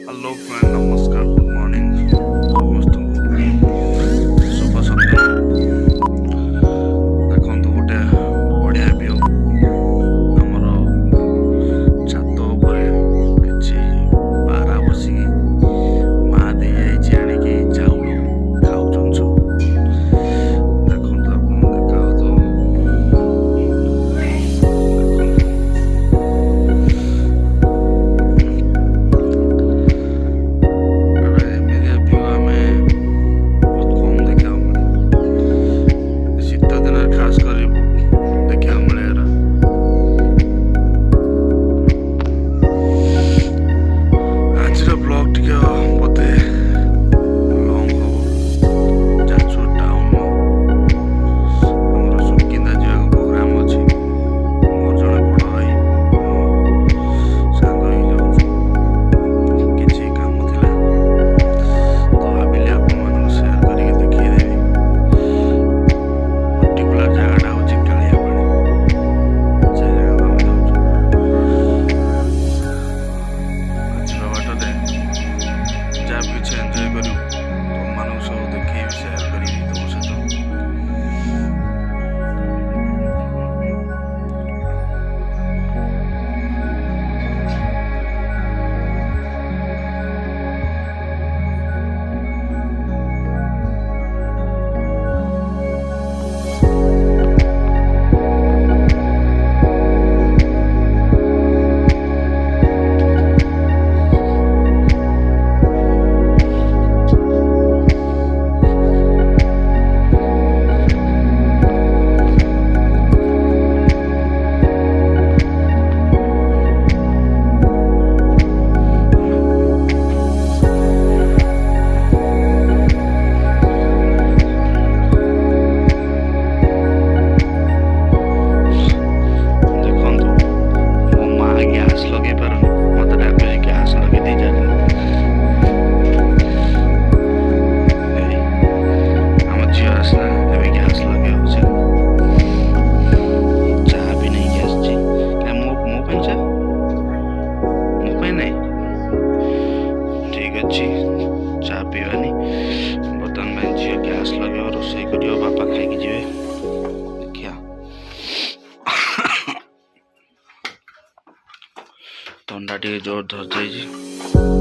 Hello friend, नमस्कार, good morning समस्तଙ୍କୁ शुभ सकाळ। देखନ୍ତୁ ଗୋଟେ ବଢ଼ିଆ ଭିଉ ଆମର ଛାତ ଉପରେ କିଛି ପାରା ବସିକି ମା ଦେଇ ଯାଇଛି ଆଣିକି ଚାଉଳ ଖାଉଛନ୍ତି ସବୁ। ଦେଖନ୍ତୁ ଆପଣ ଦେଖାଯାଉଥିବ। ଏବେ ଏମିତିଆ ଭିଉ ଆମେ ବହୁତ କମ୍ ଦେଖିବାକୁ ମିଳେ। ଶୀତ ଦିନରେ ଖାସ କରି ଦେଖିବାକୁ ମିଳେ ଏରା। ଆଜିର ବ୍ଲଗ ଟିକେ ବୋଧେ ଲଙ୍ଗ ହବ। ଯାଜପୁର ଟାଉନ ଆମର ସୁକିନ୍ଦା ଯିବାକୁ ପ୍ରୋଗ୍ରାମ ଅଛି। ମୋର ଜଣେ ବଡ଼ ଭାଇ ସାଙ୍ଗ ହେଇକି ଯାଉଛୁ। କିଛି କାମ ଥିଲା ତ ଭାବିଲି ଆପଣମାନଙ୍କୁ ସେୟାର କରିକି ଦେଖେଇଦେବି। ପର୍ଟିକୁଲାର ଜାଗାଟା ହେଉଛି କାଳିଆପାଣି। ସେ ଜାଗାକୁ ଆମେ ଯାଉଛୁ। ଯିବା ବାଟରେ ଯାହା ବି କିଛି ଏନ୍ଜୟ କରିବୁ ତମମାନଙ୍କୁ ସବୁ ଦେଖେଇବି, ସେୟାର କରିବି ତମ ସହିତ। ଦେଖନ୍ତୁ ମୋ ମା ଗ୍ୟାସ୍ ଲଗେଇ ପାରୁନି, ମତେ ଡାକୁଛି ଗ୍ୟାସ୍ ଲଗେଇ ଦେଇ ଚାଲେ। ଏଇ ଆମ ଝିଅ ଆସିଲା, ଏବେ ଗ୍ୟାସ୍ ଲଗେଇବ ସେ। ଚାହା ବି ନେଇକି ଆସିଛି। ମୋ ପାଇଁ ଚା, ମୋ ପାଇଁ ନାହିଁ। ଠିକ୍ ଅଛି, ଚା ପିଇବାନି। ବର୍ତ୍ତମାନ ପାଇଁ ଝିଅ ଗ୍ୟାସ୍ ଲଗେଇବ, ରୋଷେଇ କରିବ, ବାପା ଖାଇକି ଯିବେ। ଦେଖିଆ ଥଣ୍ଡା ଟିକେ ଜୋର ଧରିଯାଇଛି।